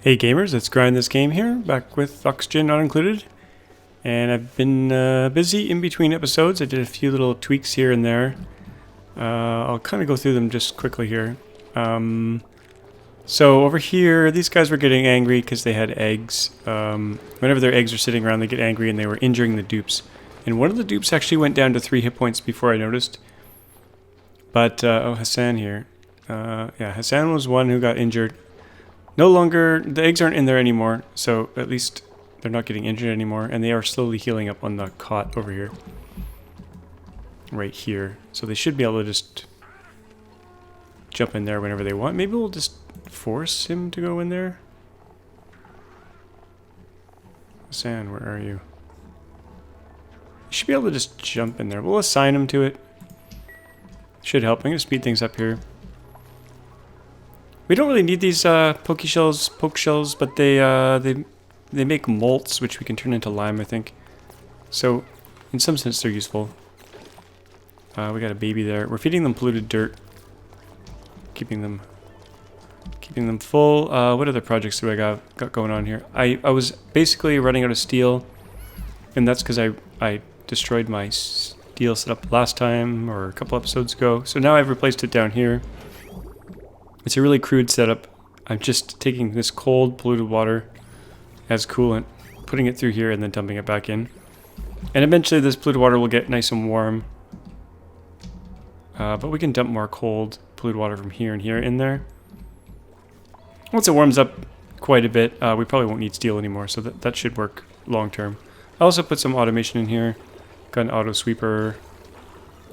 Hey gamers, it's GrindThisGame here, back with oxygen not included. And I've been busy in between episodes. I did a few little tweaks here and there. I'll kind of go through them just quickly here. So over here, these guys were getting angry because they had eggs. Whenever their eggs are sitting around, they get angry and they were injuring the dupes. And one of the dupes actually went down to 3 hit points before I noticed. But, oh, Hassan here. Yeah, Hassan was one who got injured. No longer, the eggs aren't in there anymore, so at least they're not getting injured anymore, and they are slowly healing up on the cot over here. Right here. So they should be able to just jump in there whenever they want. Maybe we'll just force him to go in there. Hassan, where are you? You should be able to just jump in there. We'll assign him to it. Should help. I'm going to speed things up here. We don't really need these Pokeshells, but they make molts, which we can turn into lime, I think. So, in some sense, they're useful. We got a baby there. We're feeding them polluted dirt, keeping them full. What other projects do I got going on here? I was basically running out of steel, and that's because I destroyed my steel setup last time or a couple episodes ago. So now I've replaced it down here. It's a really crude setup. I'm just taking this cold, polluted water as coolant, putting it through here, and then dumping it back in. And eventually this polluted water will get nice and warm. But we can dump more cold, polluted water from here and here in there. Once it warms up quite a bit, we probably won't need steel anymore, so that should work long term. I also put some automation in here. Got an auto sweeper.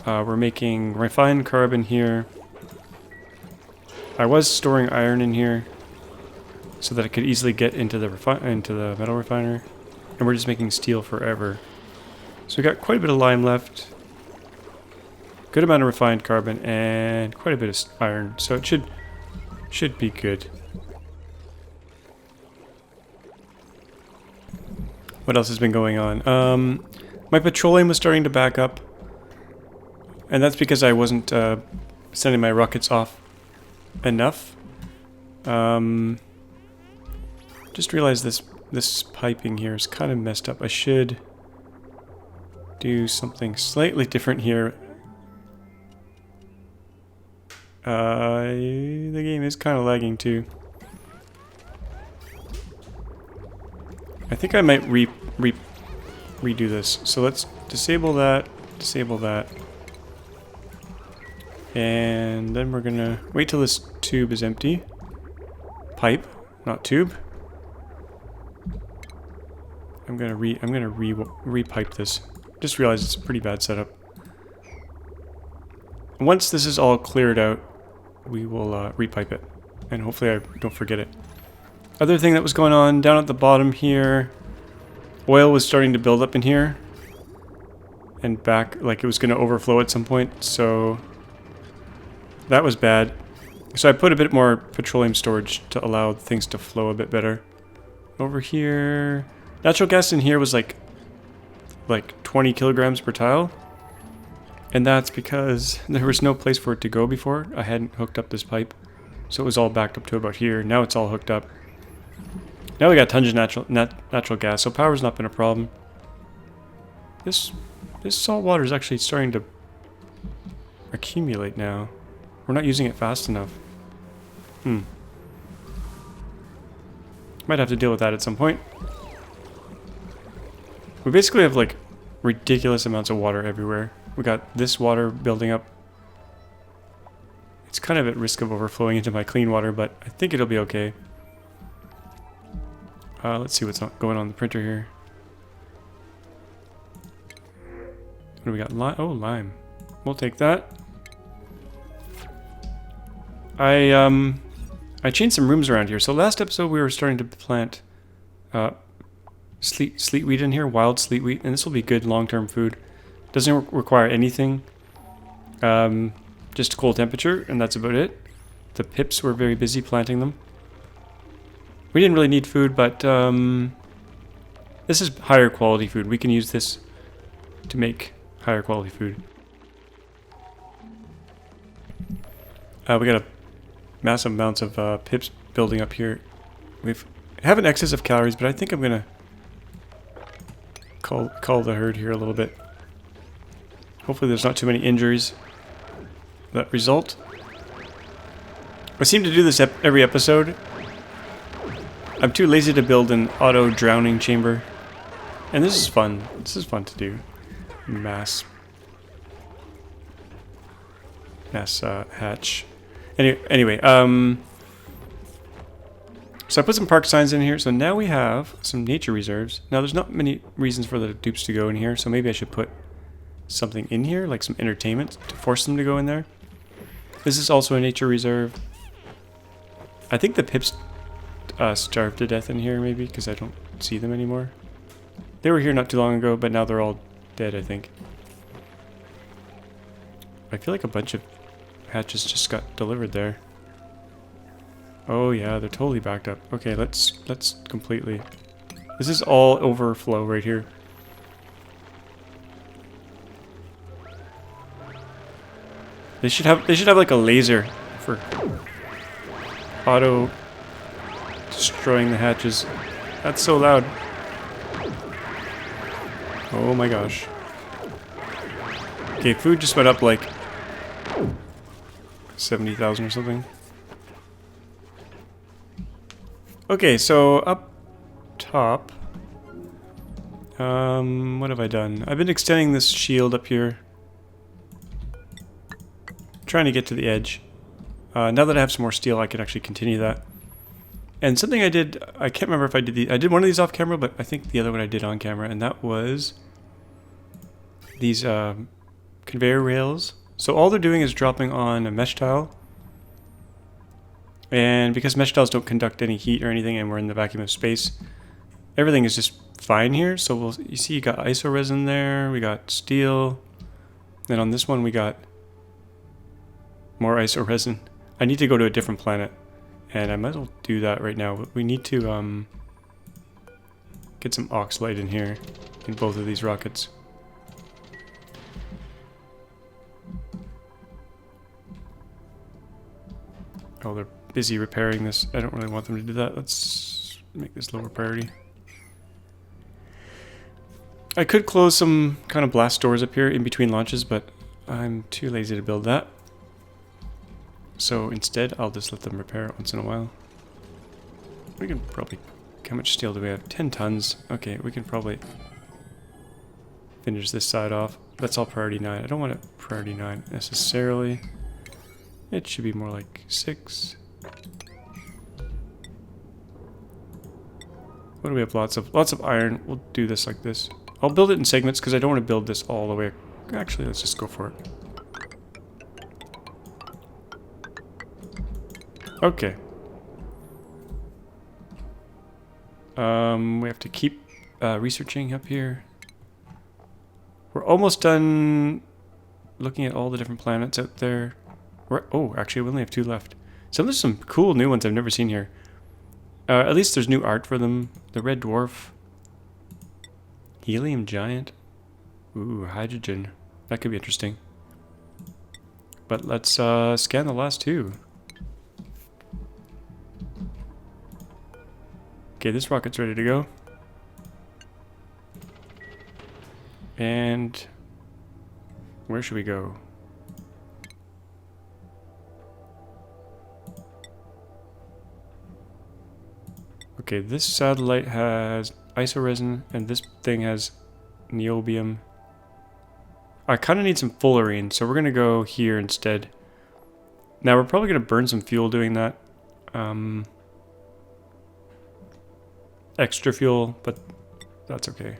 We're making refined carbon here. I was storing iron in here so that I could easily get into the metal refiner, and we're just making steel forever. So we got quite a bit of lime left, good amount of refined carbon, and quite a bit of iron. So it should be good. What else has been going on? My petroleum was starting to back up, and that's because I wasn't sending my rockets off enough. Just realized this piping here is kind of messed up. I should do something slightly different here. The game is kind of lagging too. I think I might redo this. So let's disable that, and then we're gonna wait till this tube is empty. Pipe, not tube. I'm gonna re-pipe this. Just realized it's a pretty bad setup. Once this is all cleared out, we will re-pipe it, and hopefully I don't forget it. Other thing that was going on down at the bottom here, oil was starting to build up in here, and back, like it was gonna overflow at some point. So that was bad. So I put a bit more petroleum storage to allow things to flow a bit better. Over here, natural gas in here was like 20 kilograms per tile. And that's because there was no place for it to go before. I hadn't hooked up this pipe. So it was all backed up to about here. Now it's all hooked up. Now we got tons of natural gas, so power's not been a problem. This salt water is actually starting to accumulate now. We're not using it fast enough. Might have to deal with that at some point. We basically have like ridiculous amounts of water everywhere. We got this water building up. It's kind of at risk of overflowing into my clean water, but I think it'll be okay. Let's see what's going on in the printer here. What do we got? Oh, lime. We'll take that. I changed some rooms around here. So last episode we were starting to plant sleet wheat in here, wild sleet wheat, and this will be good long-term food. Doesn't require anything, just cold temperature, and that's about it. The pips were very busy planting them. We didn't really need food, but this is higher quality food. We can use this to make higher quality food. We got a massive amounts of pips building up here. We've I have an excess of calories, but I think I'm gonna call the herd here a little bit. Hopefully there's not too many injuries that result. I seem to do this every episode. I'm too lazy to build an auto drowning chamber. And this is fun. This is fun to do. Mass hatch. Anyway, so I put some park signs in here. So now we have some nature reserves. Now there's not many reasons for the dupes to go in here. So maybe I should put something in here, like some entertainment, to force them to go in there. This is also a nature reserve. I think the pips starved to death in here, maybe, because I don't see them anymore. They were here not too long ago, but now they're all dead, I think. I feel like a bunch of hatches just got delivered there. Oh yeah, they're totally backed up. Okay, let's completely... This is all overflow right here. They should have like a laser for auto destroying the hatches. That's so loud. Oh my gosh. Okay, food just went up like 70,000 or something. Okay, so up top, what have I done? I've been extending this shield up here, trying to get to the edge. Now that I have some more steel, I can actually continue that. And something I did, I can't remember if I did I did one of these off camera, but I think the other one I did on camera, and that was these conveyor rails. So all they're doing is dropping on a mesh tile. And because mesh tiles don't conduct any heat or anything, and we're in the vacuum of space, everything is just fine here. So you see you got iso resin there, we got steel. Then on this one we got more iso resin. I need to go to a different planet, and I might as well do that right now. We need to get some oxalite in here, in both of these rockets. Oh, they're busy repairing this. I don't really want them to do that. Let's make this lower priority. I could close some kind of blast doors up here in between launches, but I'm too lazy to build that. So instead, I'll just let them repair it once in a while. We can probably... How much steel do we have? 10 tons. Okay, we can probably finish this side off. That's all priority 9. I don't want it priority 9 necessarily. It should be more like 6. What do we have? Lots of iron. We'll do this like this. I'll build it in segments because I don't want to build this all the way. Actually, let's just go for it. Okay. We have to keep researching up here. We're almost done looking at all the different planets out there. Oh, actually, we only have 2 left. So there's some cool new ones I've never seen here. At least there's new art for them. The red dwarf. Helium giant. Ooh, hydrogen. That could be interesting. But let's scan the last 2. Okay, this rocket's ready to go. And where should we go? Okay, this satellite has isoresin, and this thing has niobium. I kind of need some fullerene, so we're going to go here instead. Now, we're probably going to burn some fuel doing that. Extra fuel, but that's okay.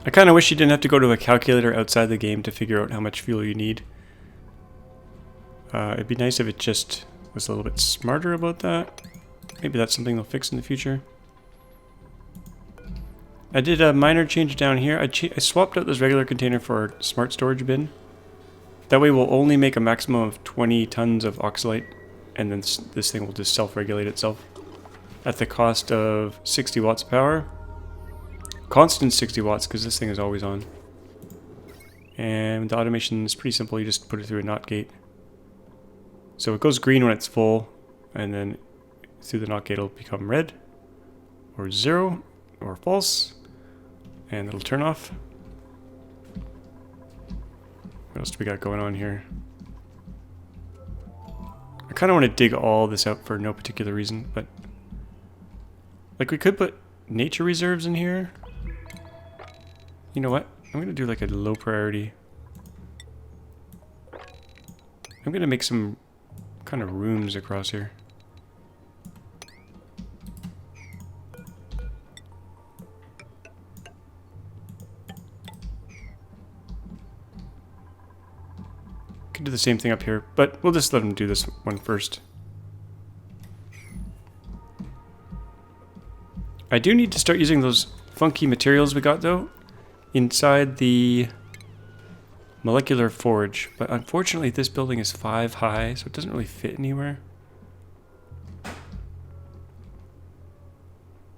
I kind of wish you didn't have to go to a calculator outside the game to figure out how much fuel you need. It'd be nice if it just was a little bit smarter about that. Maybe that's something they'll fix in the future. I did a minor change down here. I swapped out this regular container for a smart storage bin. That way we'll only make a maximum of 20 tons of oxalite, and then this thing will just self-regulate itself at the cost of 60 watts of power. Constant 60 watts, because this thing is always on. And the automation is pretty simple. You just put it through a NOT gate. So it goes green when it's full, and then through the NOT gate it'll become red, or 0, or false, and it'll turn off. What else do we got going on here? I kind of want to dig all this out for no particular reason, but like we could put nature reserves in here. You know what? I'm going to do like a low priority. I'm going to make some kind of rooms across here. Could do the same thing up here, but we'll just let them do this one first. I do need to start using those funky materials we got though inside the molecular forge, but unfortunately this building is 5 high, so it doesn't really fit anywhere.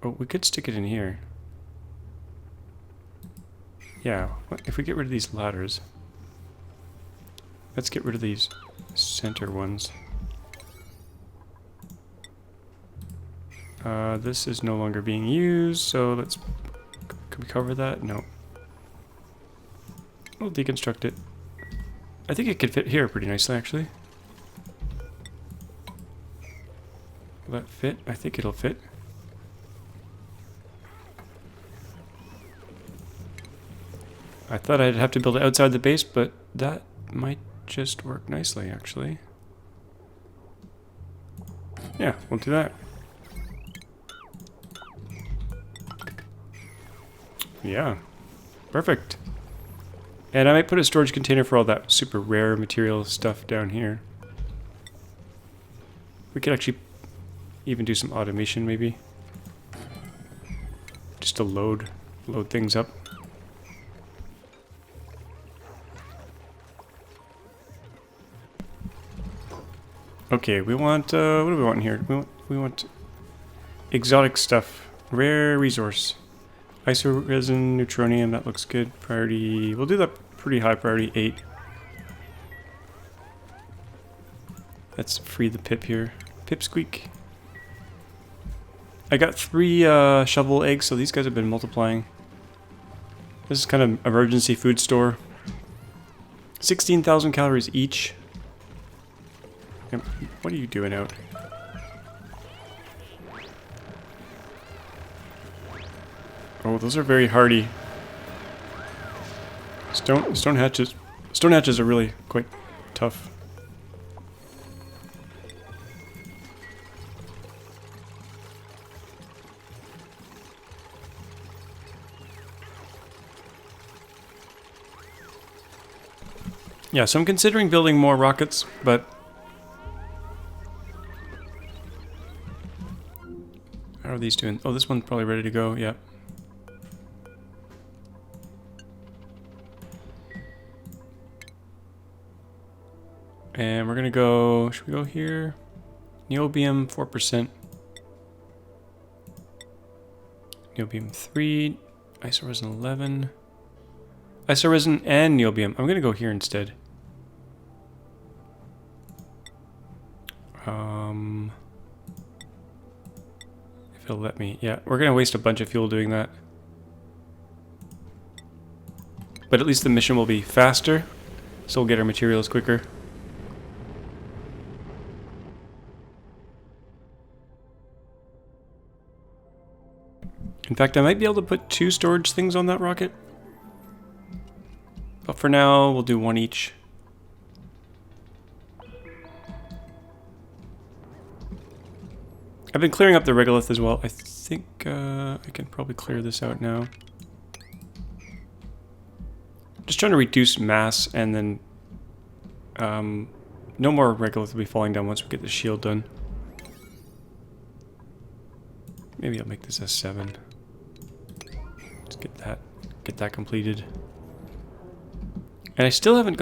Oh, we could stick it in here. Yeah, what if we get rid of these ladders? Let's get rid of these center ones. This is no longer being used, so let's... Could we cover that? No. We'll deconstruct it. I think it could fit here pretty nicely, actually. Will that fit? I think it'll fit. I thought I'd have to build it outside the base, but that might just work nicely, actually. Yeah, we'll do that. Yeah, perfect. And I might put a storage container for all that super rare material stuff down here. We could actually even do some automation, maybe. Just to load things up. Okay, we want, what do we want here? We want exotic stuff. Rare resource. Iso resin, neutronium, that looks good. Priority, we'll do that pretty high priority, 8. Let's free the pip here. Pipsqueak. I got 3 shovel eggs, so these guys have been multiplying. This is kind of emergency food store. 16,000 calories each. What are you doing out? Oh, those are very hardy. Stone hatches. Stone hatches are really quite tough. Yeah, so I'm considering building more rockets, but how are these doing? Oh, this one's probably ready to go. Yeah. And we're gonna go, should we go here? Niobium 4%. Niobium 3. Isoresin 11. Isoresin and niobium. I'm gonna go here instead. If it'll let me. Yeah, we're gonna waste a bunch of fuel doing that. But at least the mission will be faster, so we'll get our materials quicker. In fact, I might be able to put 2 storage things on that rocket. But for now, we'll do 1 each. I've been clearing up the regolith as well. I think I can probably clear this out now. Just trying to reduce mass, and then no more regolith will be falling down once we get the shield done. Maybe I'll make this a 7. Let's get that completed. And I still haven't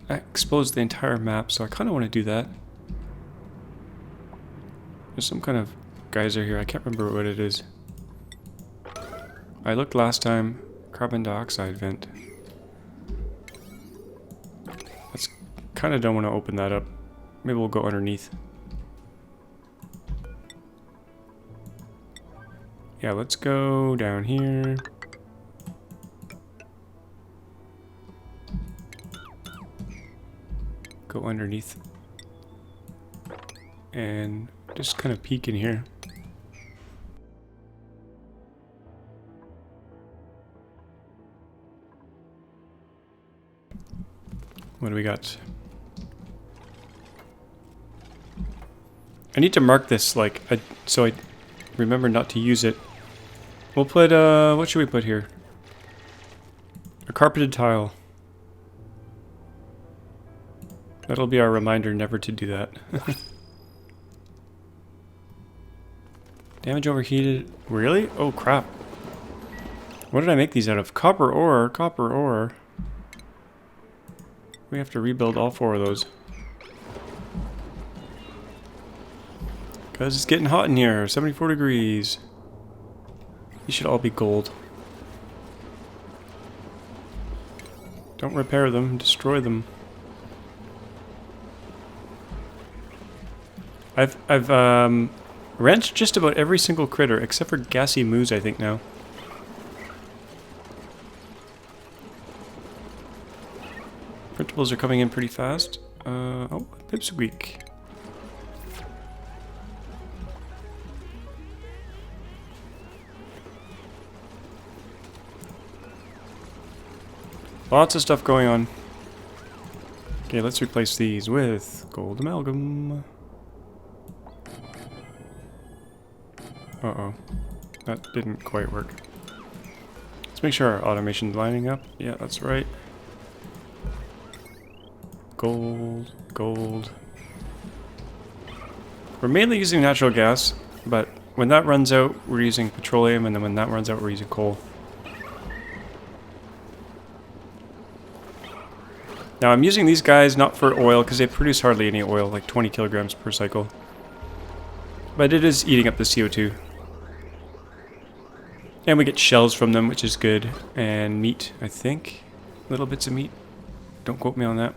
exposed the entire map, so I kind of want to do that. There's some kind of geyser here. I can't remember what it is. I looked last time. Carbon dioxide vent. That's kind of don't want to open that up. Maybe we'll go underneath. Yeah, let's go down here. Go underneath. And just kind of peek in here. What do we got? I need to mark this like so I remember not to use it. We'll put what should we put here? A carpeted tile. That'll be our reminder never to do that. Damage overheated. Really? Oh crap. What did I make these out of? Copper ore, copper ore. We have to rebuild all 4 of those. Because it's getting hot in here. 74 degrees. These should all be gold. Don't repair them, destroy them. I've wrenched just about every single critter except for gassy moose, I think, now. Printables are coming in pretty fast. Oh, pipsqueak. Lots of stuff going on. Okay, let's replace these with gold amalgam. Uh-oh. That didn't quite work. Let's make sure our automation's lining up. Yeah, that's right. Gold, gold. We're mainly using natural gas, but when that runs out, we're using petroleum, and then when that runs out, we're using coal. Now I'm using these guys not for oil, because they produce hardly any oil, like 20 kilograms per cycle. But it is eating up the CO2. And we get shells from them, which is good. And meat, I think. Little bits of meat. Don't quote me on that.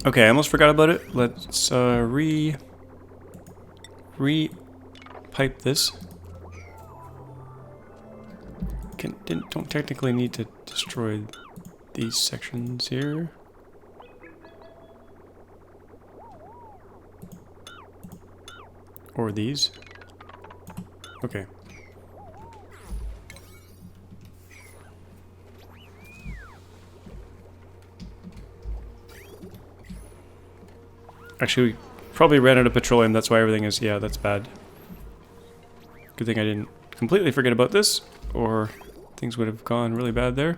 Okay, I almost forgot about it. Let's re-pipe this. Don't technically need to destroy these sections here. Or these. Okay. Actually, we probably ran out of petroleum, that's why everything is... Yeah, that's bad. Good thing I didn't completely forget about this, or things would have gone really bad there.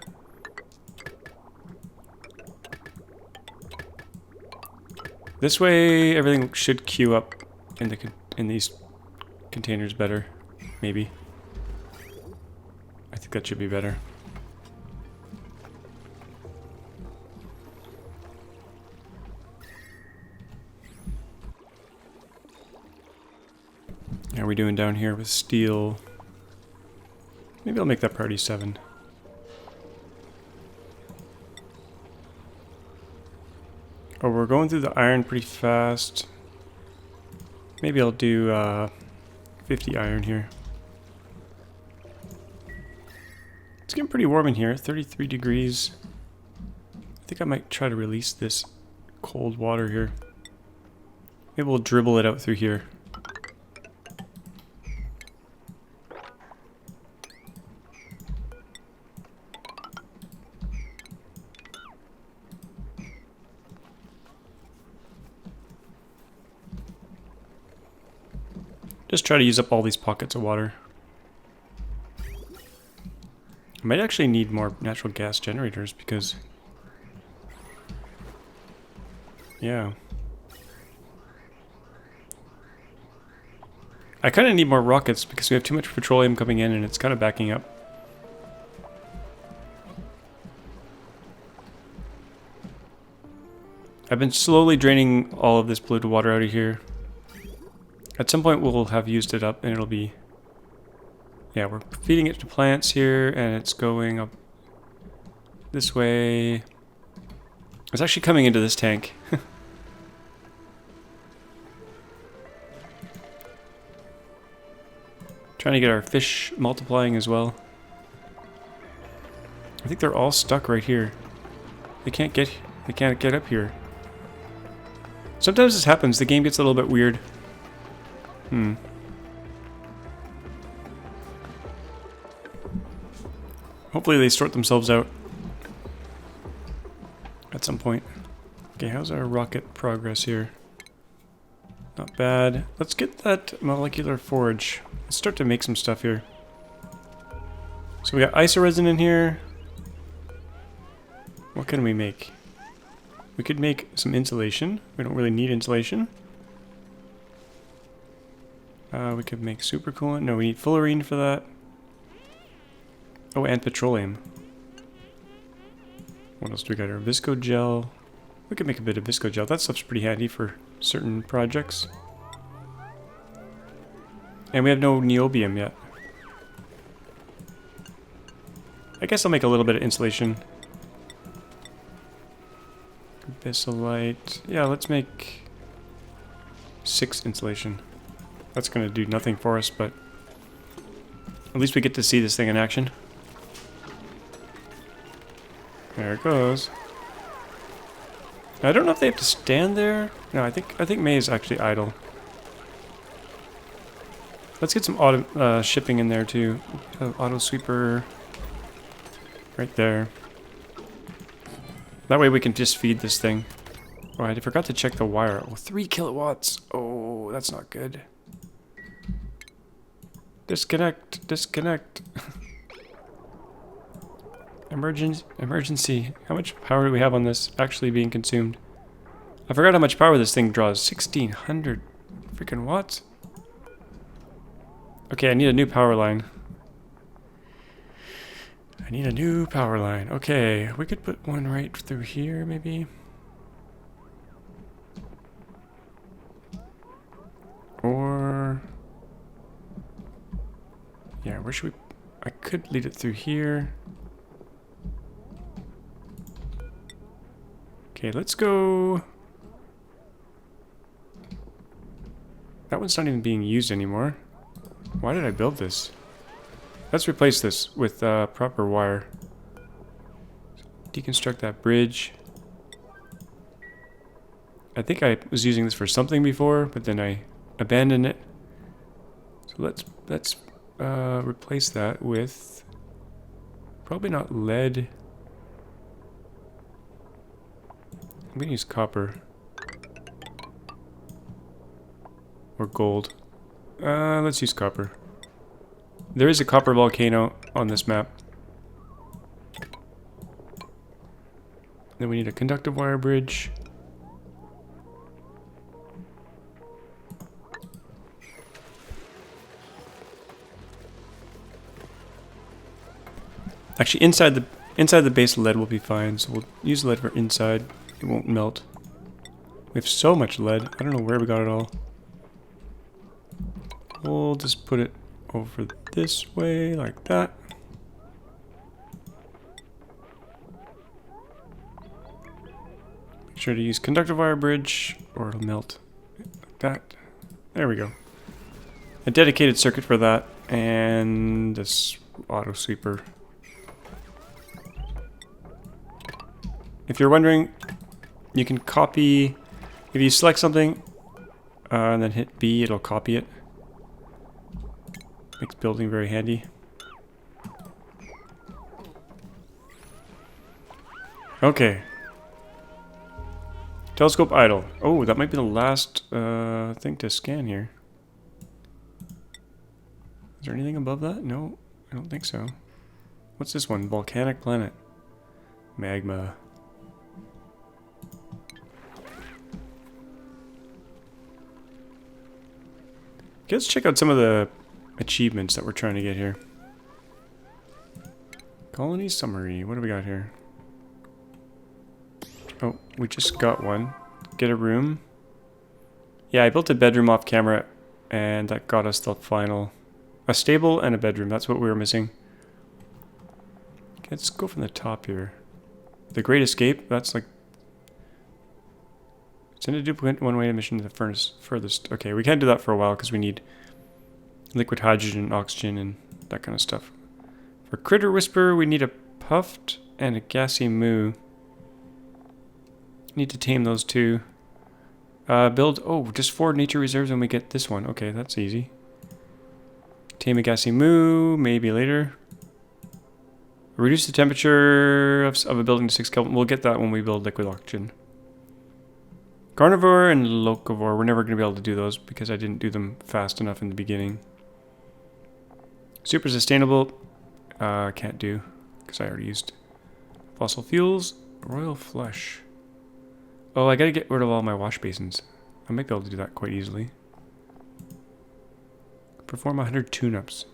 This way, everything should queue up in these containers better, maybe. I think that should be better. How are we doing down here with steel? Maybe I'll make that priority 7. Oh, we're going through the iron pretty fast. Maybe I'll do 50 iron here. It's getting pretty warm in here, 33 degrees. I think I might try to release this cold water here. Maybe we'll dribble it out through here. Just try to use up all these pockets of water. I might actually need more natural gas generators because... Yeah. I kind of need more rockets because we have too much petroleum coming in and it's kind of backing up. I've been slowly draining all of this polluted water out of here. At some point we'll have used it up and it'll be Yeah, we're feeding it to plants here, and it's going up this way. It's actually coming into this tank. Trying to get our fish multiplying as well. I think they're all stuck right here. They can't get up here. Sometimes this happens. The game gets a little bit weird. Hopefully they sort themselves out at some point. Okay, how's our rocket progress here? Not bad. Let's get that molecular forge. Let's start to make some stuff here. So we got isoresin in here. What can we make? We could make some insulation. We don't really need insulation. We could make supercoolant. No, we need fullerene for that. Oh, and petroleum. What else do we got here? Visco gel. We could make a bit of visco gel. That stuff's pretty handy for certain projects. And we have no niobium yet. I guess I'll make a little bit of insulation. Desalinator. Yeah, let's make 6 insulation. That's going to do nothing for us, but at least we get to see this thing in action. There it goes. I don't know if they have to stand there. No, I think May is actually idle. Let's get some auto shipping in there too. Auto sweeper right there. That way we can just feed this thing. Oh, I forgot to check the wire. Oh, 3 kilowatts. Oh, that's not good. Disconnect. Disconnect. Emergency. How much power do we have on this actually being consumed? I forgot how much power this thing draws. 1600 freaking watts. Okay, I need a new power line. I need a new power line. Okay, we could put one right through here, maybe. Or... yeah, where should we... I could lead it through here. Okay, let's go... that one's not even being used anymore. Why did I build this? Let's replace this with proper wire. Deconstruct that bridge. I think I was using this for something before, but then I abandoned it. So let's replace that with probably not lead. I'm gonna use copper or gold. Let's use copper. There is a copper volcano on this map. Then we need a conductive wire bridge. Actually, inside the base lead will be fine, so we'll use lead for inside. It won't melt. We have so much lead. I don't know where we got it all. We'll just put it over this way, like that. Make sure to use conductive wire bridge, or it'll melt. Like that. There we go. A dedicated circuit for that, and this auto sweeper. If you're wondering, you can copy, if you select something and then hit B, it'll copy it. Makes building very handy. Okay. Telescope idle. Oh, that might be the last thing to scan here. Is there anything above that? No, I don't think so. What's this one? Volcanic planet. Magma. Okay, let's check out some of the achievements that we're trying to get here. Colony summary. What do we got here? Oh, we just got one. Get a room. Yeah, I built a bedroom off camera, and that got us the final A stable and a bedroom. That's what we were missing. Okay, let's go from the top here. The Great Escape. That's like... Send a duplicant one-way emission to the furnace furthest. Okay, we can't do that for a while because we need liquid hydrogen, oxygen, and that kind of stuff. For Critter Whisper, we need a puffed and a gassy moo. Need to tame those two. Build... Oh, just 4 nature reserves when we get this one. Okay, that's easy. Tame a gassy moo, maybe later. Reduce the temperature of a building to 6 Kelvin. We'll get that when we build liquid oxygen. Carnivore and locavore. We're never going to be able to do those because I didn't do them fast enough in the beginning. Super sustainable. Can't do because I already used fossil fuels. Royal flush. Oh, I got to get rid of all my wash basins. I might be able to do that quite easily. Perform 100 tune-ups.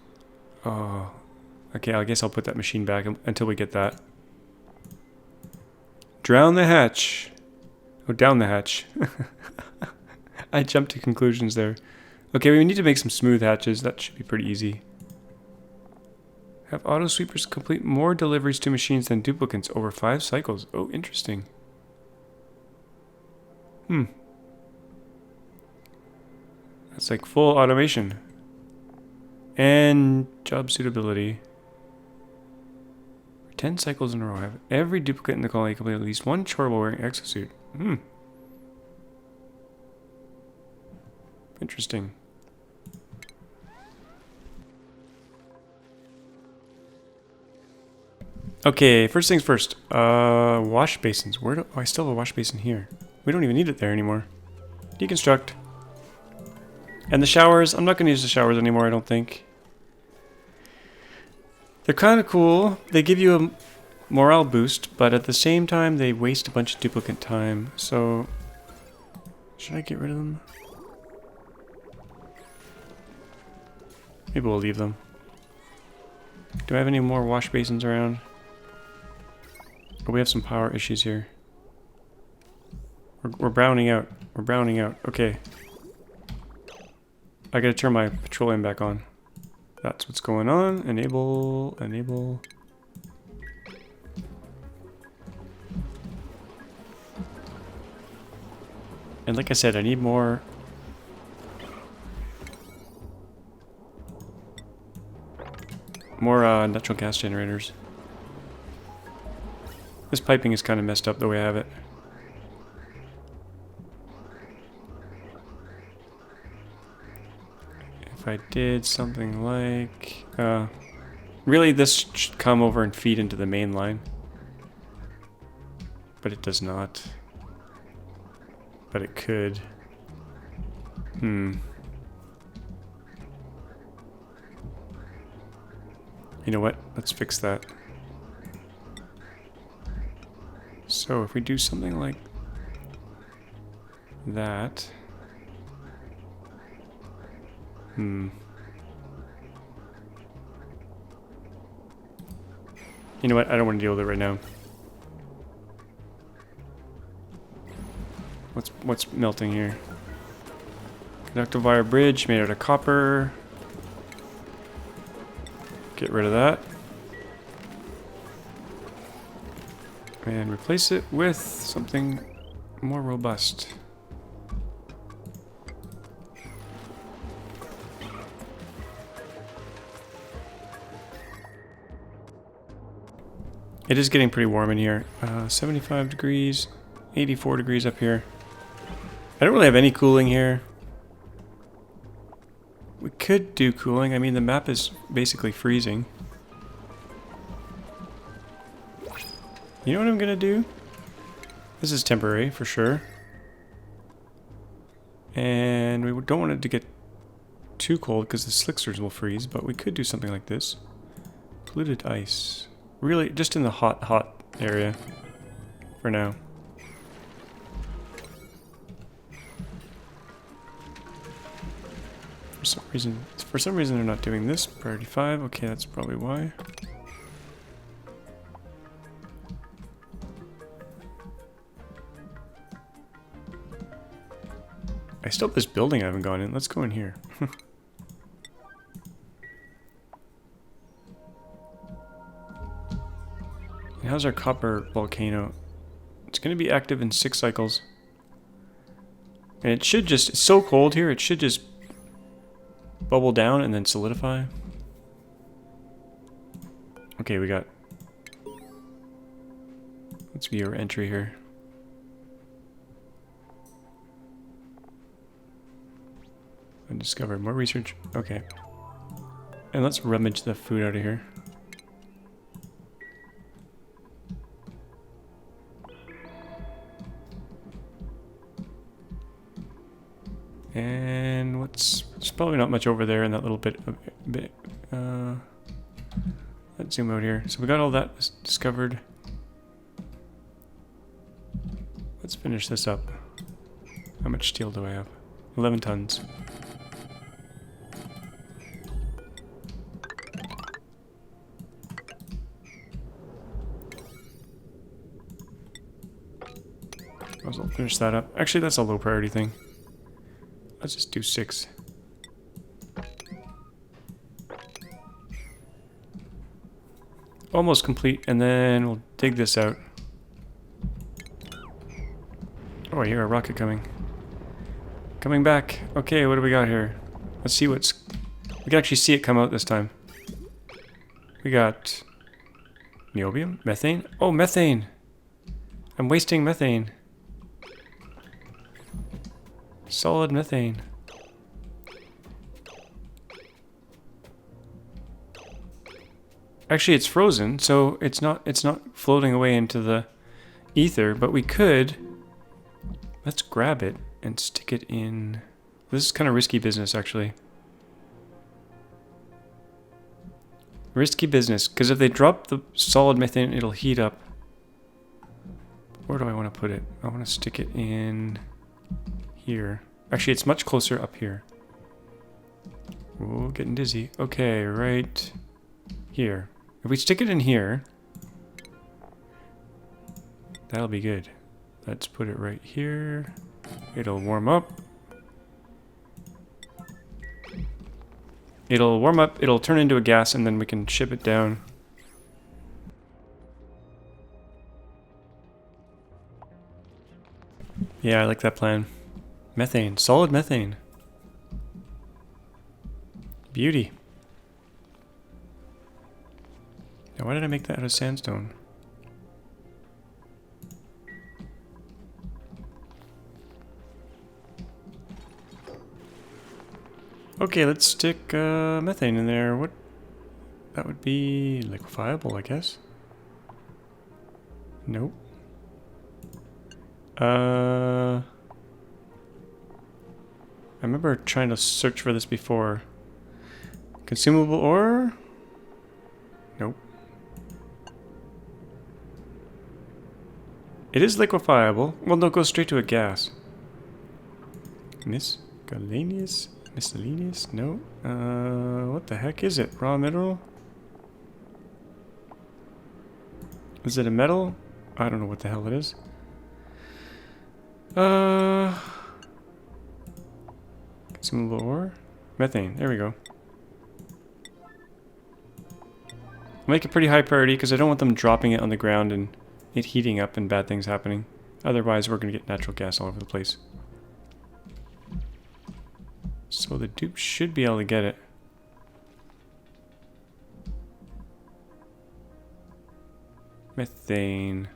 Oh. Okay, I guess I'll put that machine back until we get that. Drown the hatch. Oh, down the hatch. I jumped to conclusions there. Okay, we need to make some smooth hatches. That should be pretty easy. Have auto sweepers complete more deliveries to machines than duplicants over 5 cycles. Oh, interesting. That's like full automation. And job suitability. 10 cycles in a row. Have every duplicate in the colony complete at least 1 chore while wearing exosuit. Interesting. Okay, first things first. Wash basins. Where do... Oh, I still have a wash basin here. We don't even need it there anymore. Deconstruct. And the showers. I'm not going to use the showers anymore, I don't think. They're kind of cool. They give you a morale boost, but at the same time, they waste a bunch of duplicant time. So, should I get rid of them? Maybe we'll leave them. Do I have any more wash basins around? Oh, we have some power issues here. We're browning out. We're browning out. Okay. I gotta turn my petroleum back on. That's what's going on. Enable, enable. And like I said, I need more. More natural gas generators. This piping is kind of messed up the way I have it. If I did something like... really, this should come over and feed into the main line. But it does not. But it could. You know what? Let's fix that. So if we do something like that... You know what? I don't want to deal with it right now. What's melting here? Conductive wire bridge made out of copper. Get rid of that. And replace it with something more robust. It is getting pretty warm in here. 75 degrees, 84 degrees up here. I don't really have any cooling here. We could do cooling. I mean, the map is basically freezing. You know what I'm gonna do? This is temporary for sure. And we don't want it to get too cold because the slicksters will freeze, but we could do something like this. Polluted ice. Really, just in the hot area for now. For some reason they're not doing this. Priority 5. Okay, that's probably why. I still have this building I haven't gone in. Let's go in here. How's our copper volcano? It's going to be active in 6 cycles. And it should just, it's so cold here, it should just bubble down and then solidify. Okay, we got, let's view our entry here. Undiscovered, more research, okay. And let's rummage the food out of here. And what's, there's probably not much over there in that little bit. Let's zoom out here. So we got all that discovered. Let's finish this up. How much steel do I have? 11 tons. I'll finish that up. Actually, that's a low priority thing. Let's just do 6. Almost complete, and then we'll dig this out. Oh, I hear a rocket coming. Coming back. Okay, what do we got here? Let's see what's... We can actually see it come out this time. We got... niobium? Methane? Oh, methane! I'm wasting methane. Solid methane. Actually, it's frozen, so it's not floating away into the ether, but we could, let's grab it and stick it in. This is kind of risky business, actually. Risky business, because if they drop the solid methane, it'll heat up. Where do I want to put it? I want to stick it in here. Actually, it's much closer up here. Oh, getting dizzy. Okay, right here. If we stick it in here, that'll be good. Let's put it right here. It'll warm up. It'll warm up, it'll turn into a gas, and then we can ship it down. Yeah, I like that plan. Methane, solid methane. Beauty. Now, why did I make that out of sandstone? Okay, let's stick methane in there. What? That would be liquefiable, I guess. Nope. I remember trying to search for this before. Consumable ore? Nope. It is liquefiable. Well, no, go straight to a gas. Miscellaneous? Miscellaneous? No. What the heck is it? Raw mineral? Is it a metal? I don't know what the hell it is. Consumable ore? Methane. There we go. I'll make it pretty high priority because I don't want them dropping it on the ground and it heating up and bad things happening. Otherwise, we're going to get natural gas all over the place. So the dupe should be able to get it. Methane.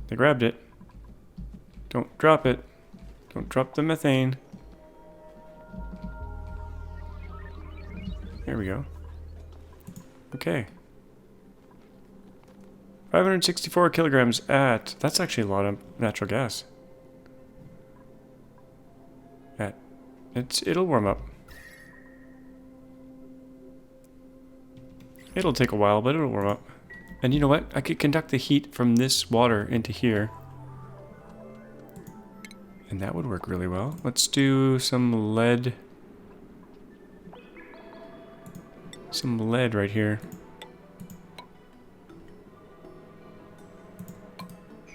They grabbed it. Don't drop it. Don't drop the methane. There we go. Okay. 564 kilograms at... That's actually a lot of natural gas. It'll warm up. It'll take a while, but it'll warm up. And you know what? I could conduct the heat from this water into here. And that would work really well. Let's do some lead. Some lead right here.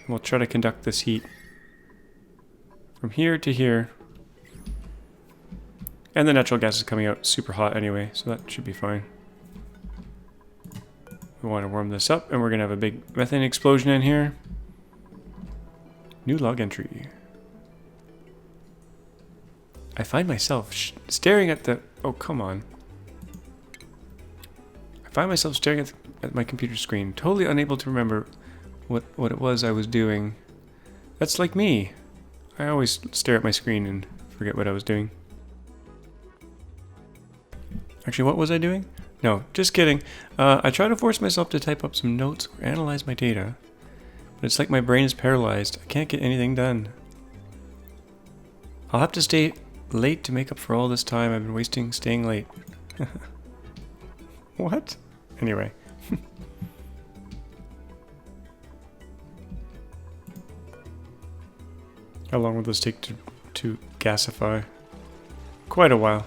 We'll try to conduct this heat from here to here. And the natural gas is coming out super hot anyway, so that should be fine. We want to warm this up, and we're going to have a big methane explosion in here. New log entry. I find myself staring at the... Oh, come on. I find myself staring at my computer screen, totally unable to remember what it was I was doing. That's like me. I always stare at my screen and forget what I was doing. Actually, what was I doing? No, just kidding. I try to force myself to type up some notes or analyze my data, but it's like my brain is paralyzed. I can't get anything done. I'll have to stay late to make up for all this time I've been wasting staying late. What? Anyway. How long will this take to gasify? Quite a while.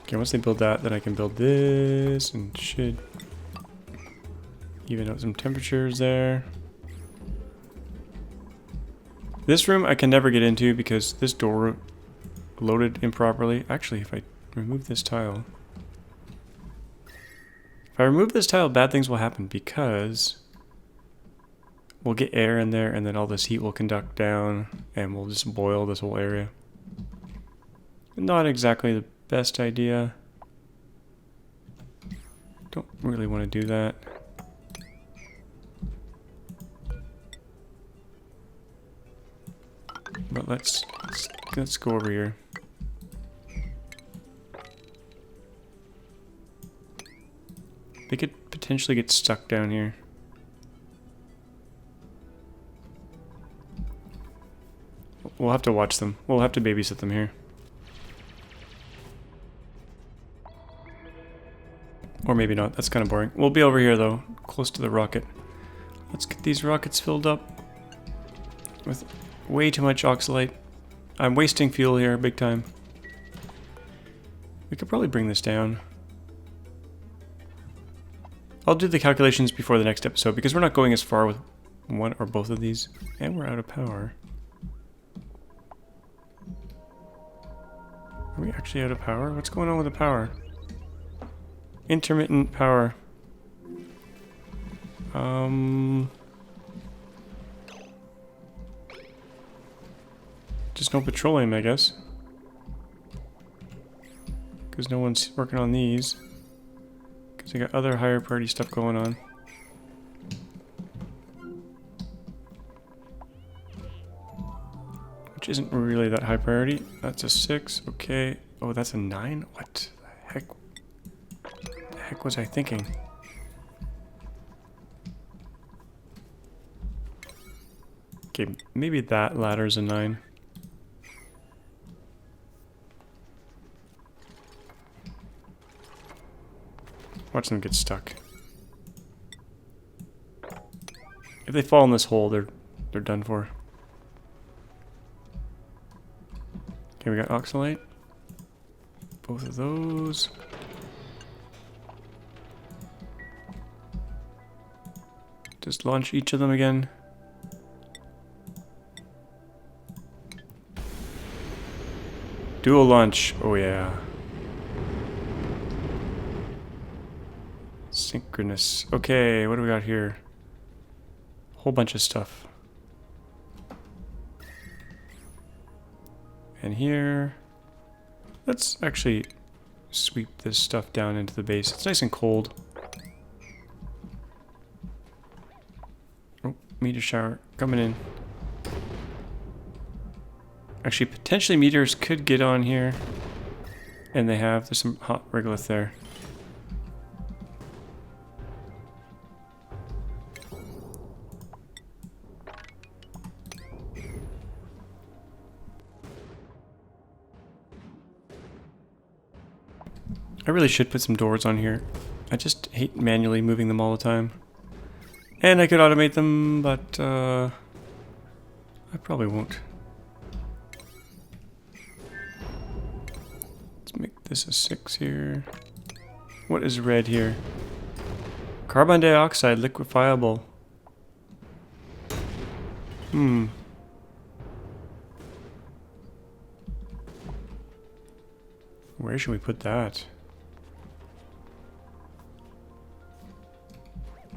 Okay, once they build that, then I can build this and should even out some temperatures there. This room I can never get into because this door loaded improperly. Actually, if I remove this tile... If I remove this tile, bad things will happen because we'll get air in there and then all this heat will conduct down and we'll just boil this whole area. Not exactly the best idea. Don't really want to do that. But let's go over here. They could potentially get stuck down here. We'll have to watch them. We'll have to babysit them here. Or maybe not. That's kind of boring. We'll be over here though, close to the rocket. Let's get these rockets filled up with way too much oxalate. I'm wasting fuel here big time. We could probably bring this down. I'll do the calculations before the next episode because we're not going as far with one or both of these. And we're out of power. Are we actually out of power? What's going on with the power? Intermittent power. Just no petroleum, I guess. Because no one's working on these. Because I got other higher priority stuff going on. Which isn't really that high priority. That's a 6, okay. Oh, that's a 9? What the heck? The heck was I thinking? Okay, maybe that ladder's a 9. Watch them get stuck. If they fall in this hole, they're done for. Okay, we got oxalate. Both of those. Just launch each of them again. Dual launch. Oh yeah. Synchronous. Okay, what do we got here? A whole bunch of stuff. And here, let's actually sweep this stuff down into the base. It's nice and cold. Oh, meteor shower coming in. Actually, potentially meteors could get on here. And they have. There's some hot regolith there. I really should put some doors on here. I just hate manually moving them all the time. And I could automate them, but I probably won't. Let's make this a 6 here. What is red here? Carbon dioxide, liquefiable. Where should we put that?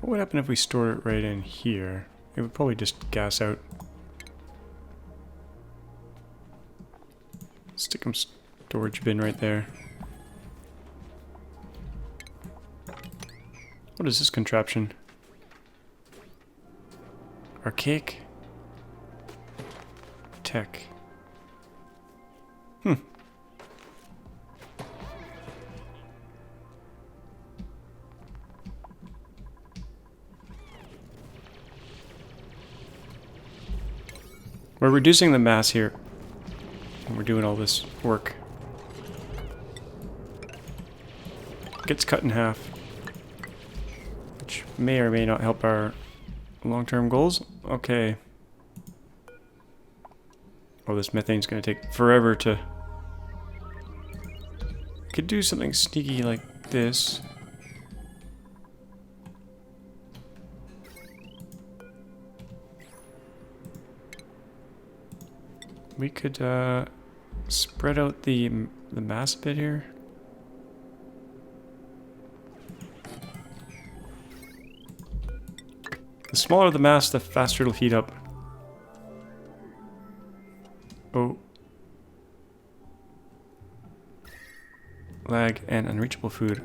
What would happen if we store it right in here? It would probably just gas out. Stick some storage bin right there. What is this contraption? Archaic tech. We're reducing the mass here. And we're doing all this work. Gets cut in half. Which may or may not help our long-term goals. Okay. Oh, this methane's gonna take forever to... Could do something sneaky like this. We could spread out the mass a bit here. The smaller the mass, the faster it'll heat up. Oh. Lag and unreachable food.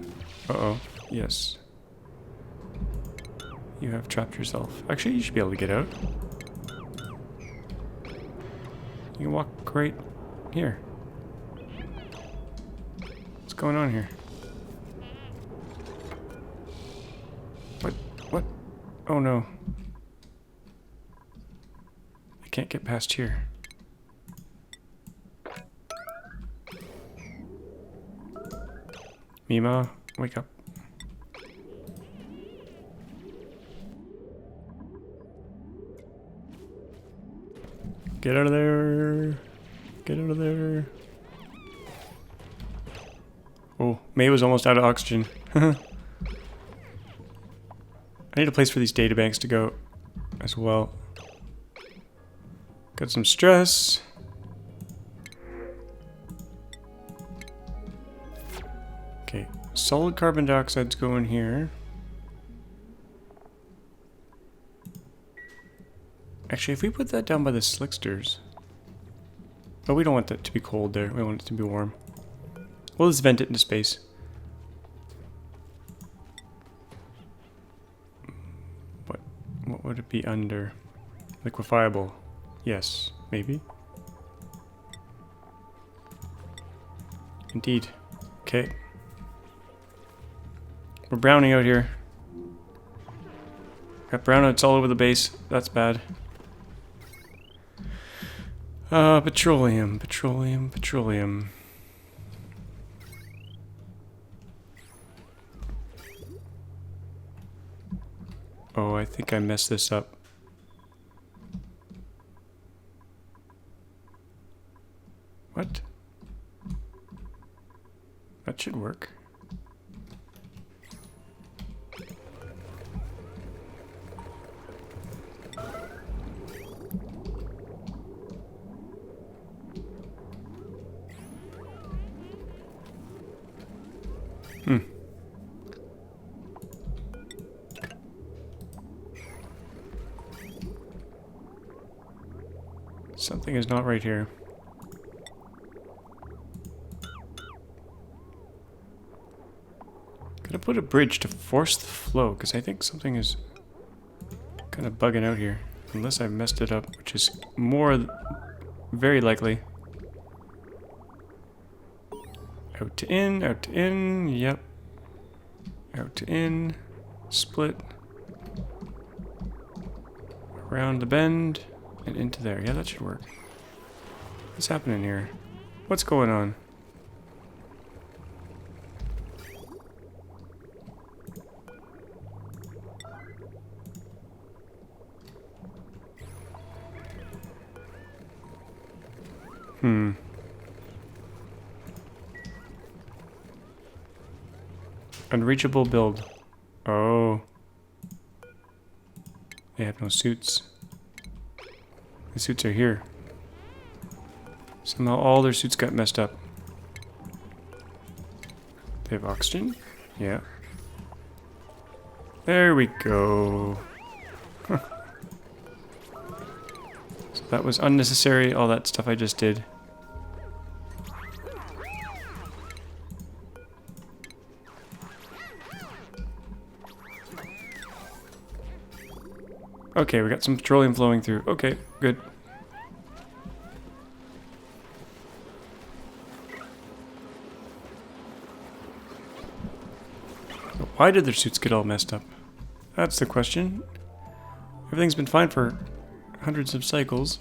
Uh-oh. Yes. You have trapped yourself. Actually, you should be able to get out. You can walk right here. What's going on here? What? What? Oh no. I can't get past here. Mima, wake up. Get out of there. Get out of there. Oh, May was almost out of oxygen. I need a place for these databanks to go as well. Got some stress. Okay, solid carbon dioxide's going here. Actually, if we put that down by the slicksters... Oh, we don't want that to be cold there. We want it to be warm. We'll just vent it into space. What would it be under? Liquefiable. Yes, maybe. Indeed. Okay. We're browning out here. Got brownouts all over the base. That's bad. Petroleum, petroleum, petroleum. Oh, I think I messed this up. What? That should work. Something is not right here. Gotta put a bridge to force the flow, because I think something is kind of bugging out here. Unless I messed it up, which is very likely. Out to in, yep. Out to in, split. Around the bend. And into there. Yeah, that should work. What's happening here? What's going on? Unreachable build. Oh. They have no suits. The suits are here. Somehow all their suits got messed up. They have oxygen? Yeah. There we go. Huh. So that was unnecessary, all that stuff I just did. Okay, we got some petroleum flowing through. Okay, good. Why did their suits get all messed up? That's the question. Everything's been fine for hundreds of cycles.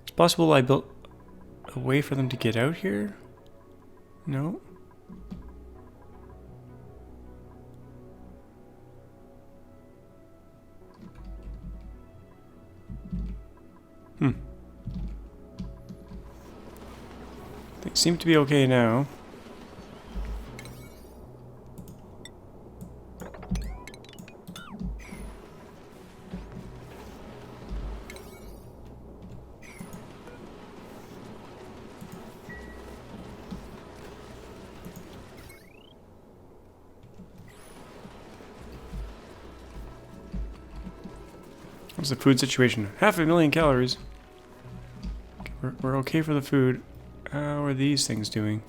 It's possible I built a way for them to get out here? No? Things seem to be okay now. What's the food situation? 500,000 calories. Okay, we're okay for the food. How are these things doing?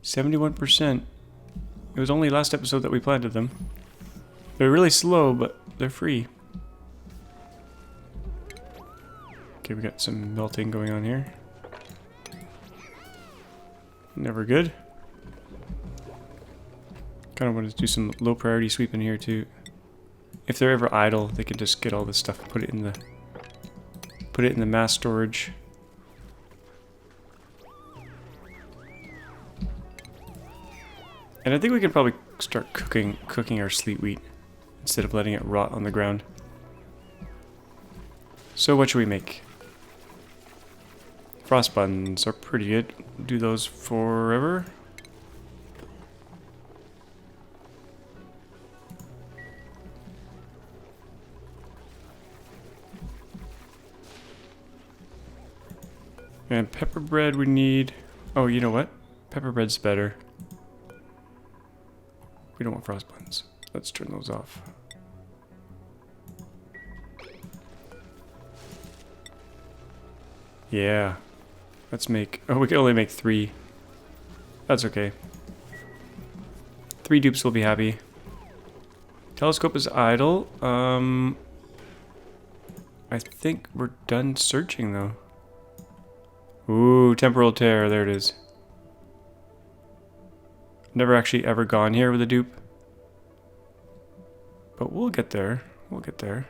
71%. It was only last episode that we planted them. They're really slow, but they're free. Okay, we got some melting going on here. Never good. Kind of want to do some low priority sweeping here too. If they're ever idle, they can just get all this stuff and put it in the mass storage. And I think we can probably start cooking our sleet wheat instead of letting it rot on the ground. So what should we make? Frost buns are pretty good. Do those forever. And pepper bread we need... Oh, you know what? Pepper bread's better. We don't want frost buns. Let's turn those off. Yeah. Let's make... Oh, we can only make 3. That's okay. 3 dupes will be happy. Telescope is idle. I think we're done searching though. Ooh, temporal tear. There it is. Never actually ever gone here with a dupe. But we'll get there. We'll get there.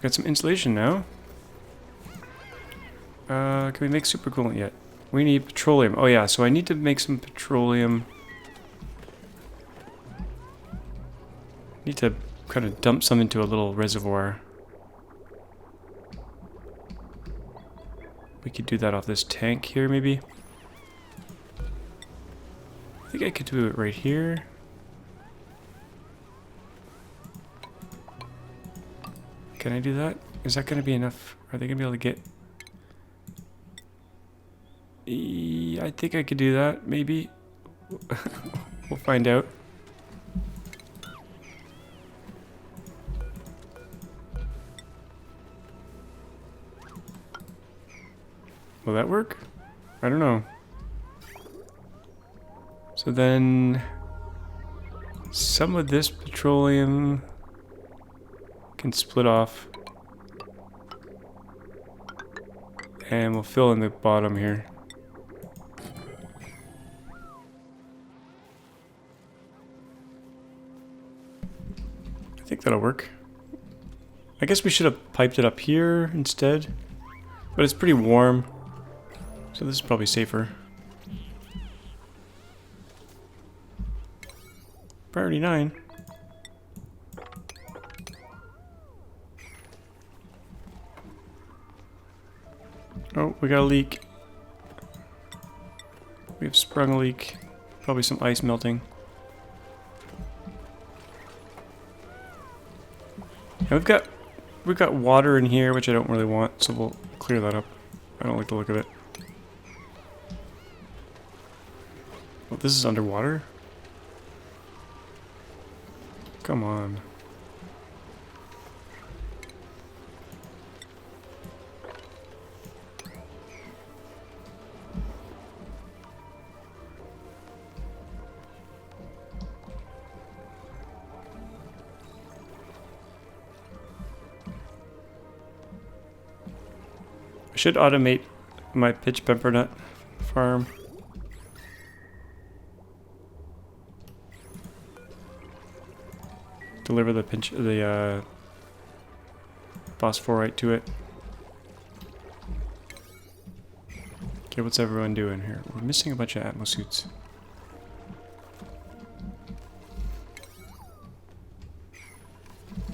Got some insulation now. Can we make supercoolant yet? We need petroleum. Oh yeah, so I need to make some petroleum. Need to kind of dump some into a little reservoir. We could do that off this tank here, maybe. I think I could do it right here. Can I do that? Is that going to be enough? Are they going to be able to get... I think I could do that, maybe. We'll find out. Will that work? I don't know. So then some of this petroleum can split off and we'll fill in the bottom here. I think that'll work. I guess we should have piped it up here instead, but it's pretty warm. So this is probably safer. Priority 9. Oh, we got a leak. We have sprung a leak. Probably some ice melting. And we've we've got water in here, which I don't really want, so we'll clear that up. I don't like the look of it. Oh, this is underwater? Come on. I should automate my pitch peppernut farm. Deliver the phosphorite to it. Okay, what's everyone doing here? We're missing a bunch of atmosuits.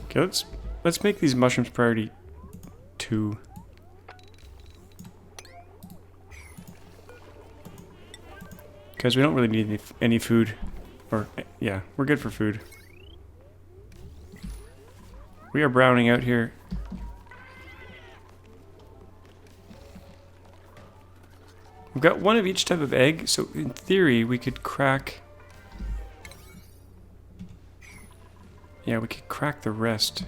Okay, let's make these mushrooms priority 2. Because we don't really need any food. Or, yeah, we're good for food. We are browning out here. We've got one of each type of egg, so in theory we could crack... Yeah, we could crack the rest.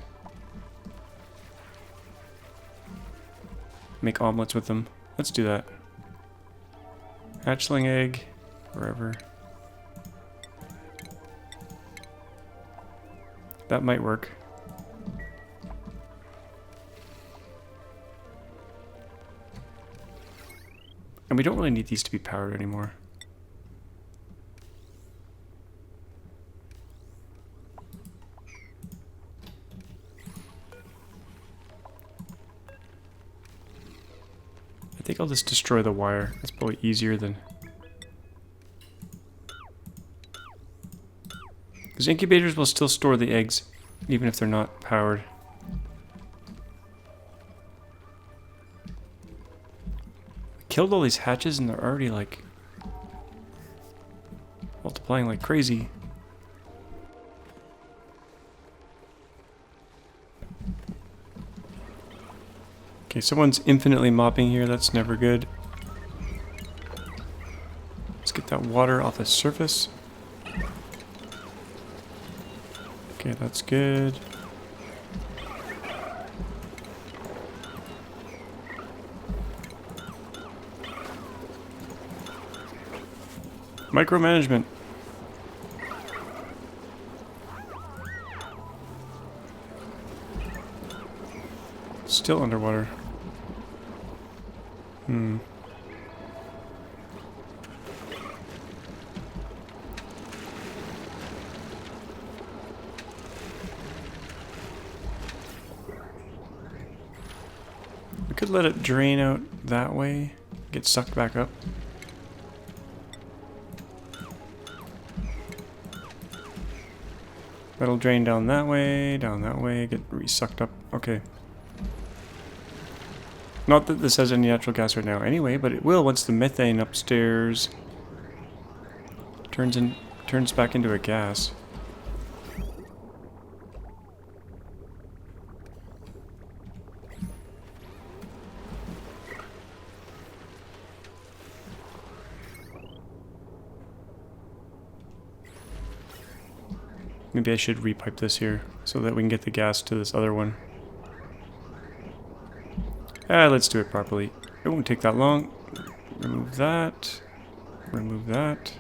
Make omelets with them. Let's do that. Hatchling egg, wherever. That might work. And we don't really need these to be powered anymore. I think I'll just destroy the wire. That's probably easier than... Because incubators will still store the eggs, even if they're not powered. Killed all these hatches and they're already like multiplying like crazy. Okay, someone's infinitely mopping here. That's never good. Let's get that water off the surface. Okay, that's good. Micromanagement. Still underwater. We could let it drain out that way, get sucked back up. That'll drain down that way, get re-sucked up. Okay. Not that this has any natural gas right now anyway, but it will once the methane upstairs turns back into a gas. Maybe I should repipe this here so that we can get the gas to this other one. Let's do it properly. It won't take that long. Remove that. Remove that.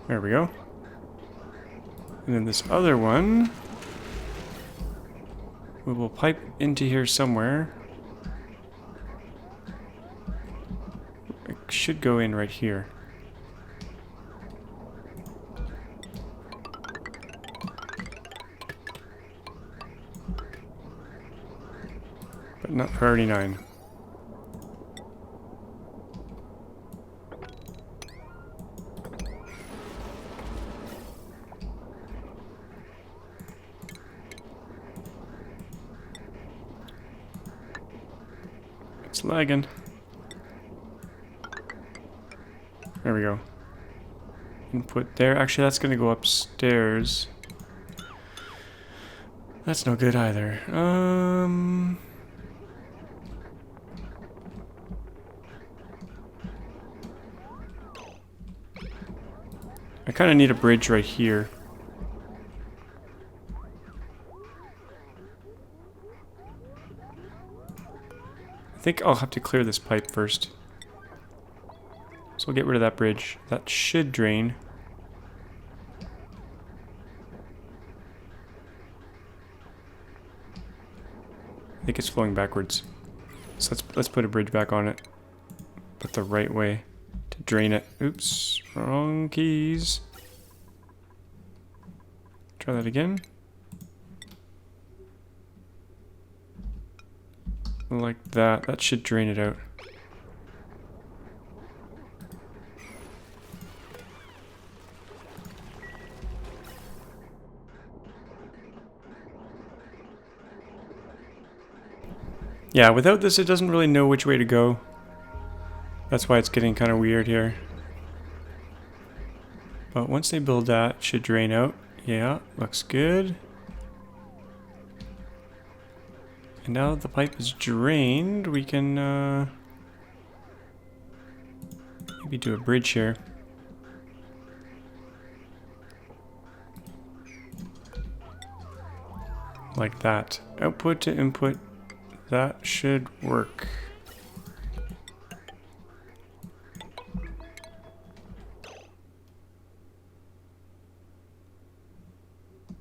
There we go. And then this other one, we will pipe into here somewhere. It should go in right here. But not priority 9. It's lagging. There we go. Input there. Actually, that's going to go upstairs. That's no good either. I kind of need a bridge right here. I think I'll have to clear this pipe first. So we'll get rid of that bridge. That should drain. I think it's flowing backwards. So let's put a bridge back on it. But the right way to drain it. Oops, wrong keys. Try that again. Like that. That should drain it out. Yeah, without this it doesn't really know which way to go. That's why it's getting kind of weird here. But once they build that, it should drain out. Yeah, looks good. And now that the pipe is drained, we can maybe do a bridge here. Like that. Output to input. That should work.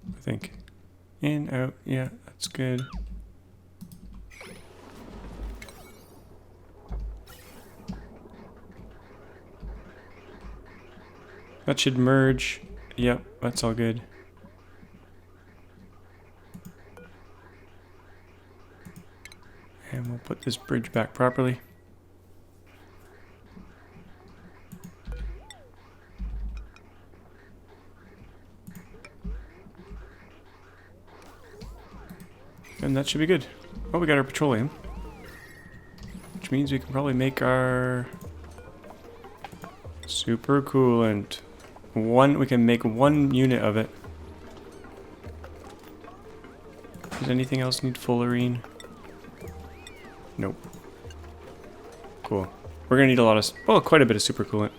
I think. In, out, yeah, that's good. That should merge. Yep, that's all good. And we'll put this bridge back properly. And that should be good. Oh, we got our petroleum. Which means we can probably make our supercoolant. We can make 1 unit of it. Does anything else need fullerene? Nope. Cool. We're gonna need a lot of, well, quite a bit of supercoolant.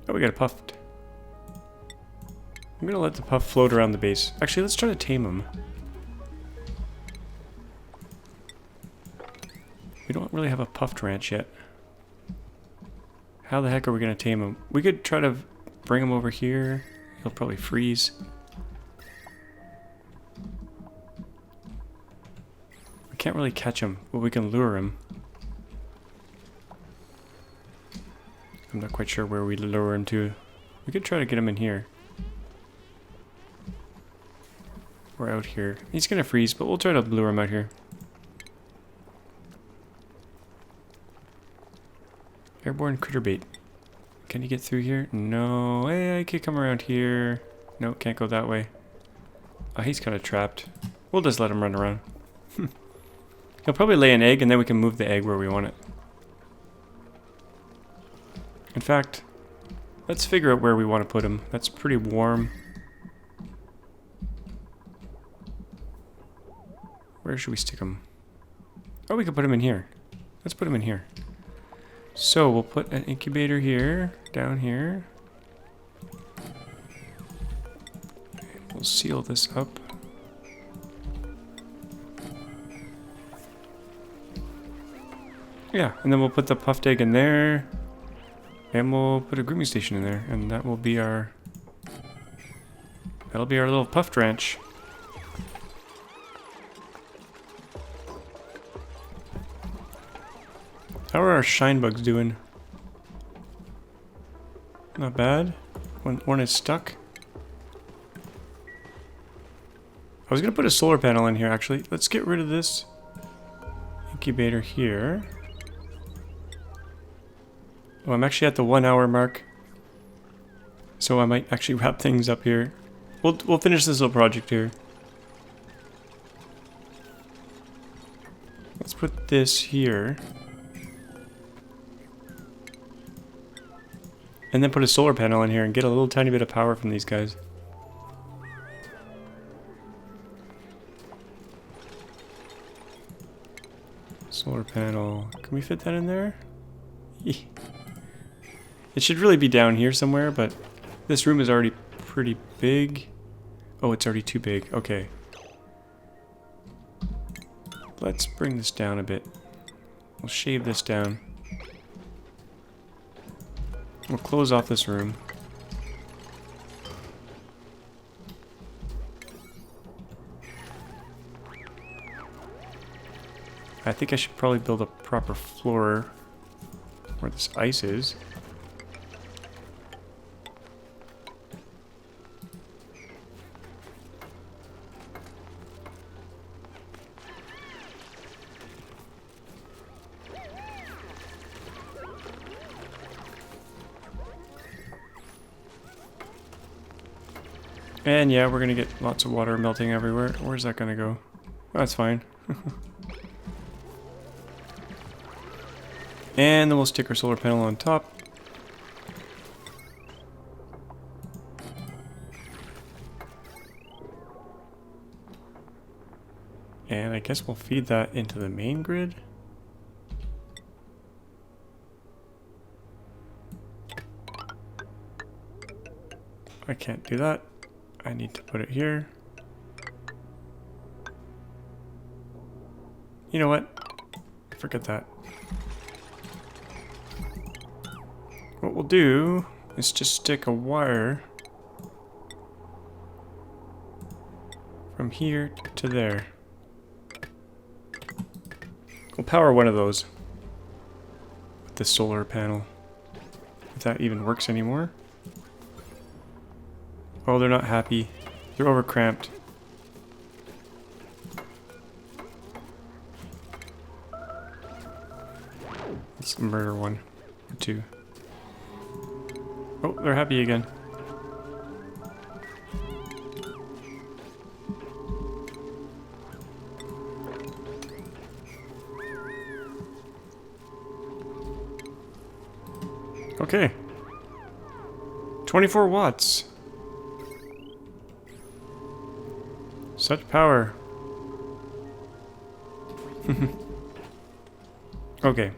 Oh, we got a puffed. I'm gonna let the puff float around the base. Actually, let's try to tame him. We don't really have a puffed ranch yet. How the heck are we gonna tame him? We could try to bring him over here. He'll probably freeze. We can't really catch him, but we can lure him. I'm not quite sure where we lure him to. We could try to get him in here. Or out here. He's gonna freeze, but we'll try to lure him out here. Airborne critter bait. Can he get through here? No. Hey, I could come around here. No, can't go that way. Oh, he's kind of trapped. We'll just let him run around. He'll probably lay an egg, and then we can move the egg where we want it. In fact, let's figure out where we want to put him. That's pretty warm. Where should we stick him? Oh, we could put him in here. Let's put him in here. So we'll put an incubator here, down here. We'll seal this up. Yeah, and then we'll put the puffed egg in there. And we'll put a grooming station in there. And that will be our... that'll be our little puffed ranch. How are our shine bugs doing? Not bad. One is stuck. I was gonna put a solar panel in here actually. Let's get rid of this incubator here. Oh, I'm actually at the 1 hour mark. So I might actually wrap things up here. we'll finish this little project here. Let's put this here. And then put a solar panel in here and get a little tiny bit of power from these guys. Solar panel. Can we fit that in there? It should really be down here somewhere, but this room is already pretty big. Oh, it's already too big. Okay. Let's bring this down a bit. We'll shave this down. We'll close off this room. I think I should probably build a proper floor where this ice is. And yeah, we're gonna get lots of water melting everywhere. Where's that gonna go? Oh, that's fine. And then we'll stick our solar panel on top. And I guess we'll feed that into the main grid. I can't do that. I need to put it here. You know what? Forget that. What we'll do is just stick a wire from here to there. We'll power one of those with the solar panel, if that even works anymore. Oh, they're not happy. They're overcramped. Let's murder one or two. Oh, they're happy again. Okay. 24 watts. Such power. Okay.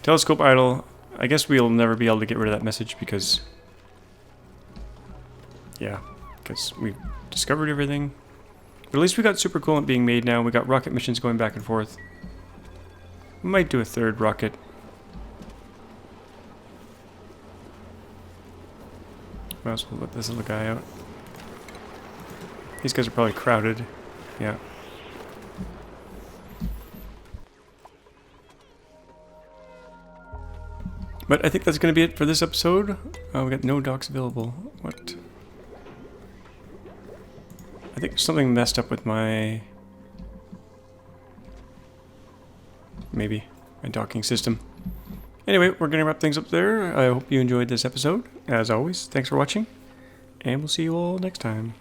Telescope idle. I guess we'll never be able to get rid of that message because... yeah, because we've discovered everything. But at least we got supercoolant being made now. We got rocket missions going back and forth. We might do a third rocket. Might as well let this little guy out. These guys are probably crowded. Yeah. But I think that's going to be it for this episode. We got no docks available. What? I think something messed up with my... maybe my docking system. Anyway, we're going to wrap things up there. I hope you enjoyed this episode. As always, thanks for watching. And we'll see you all next time.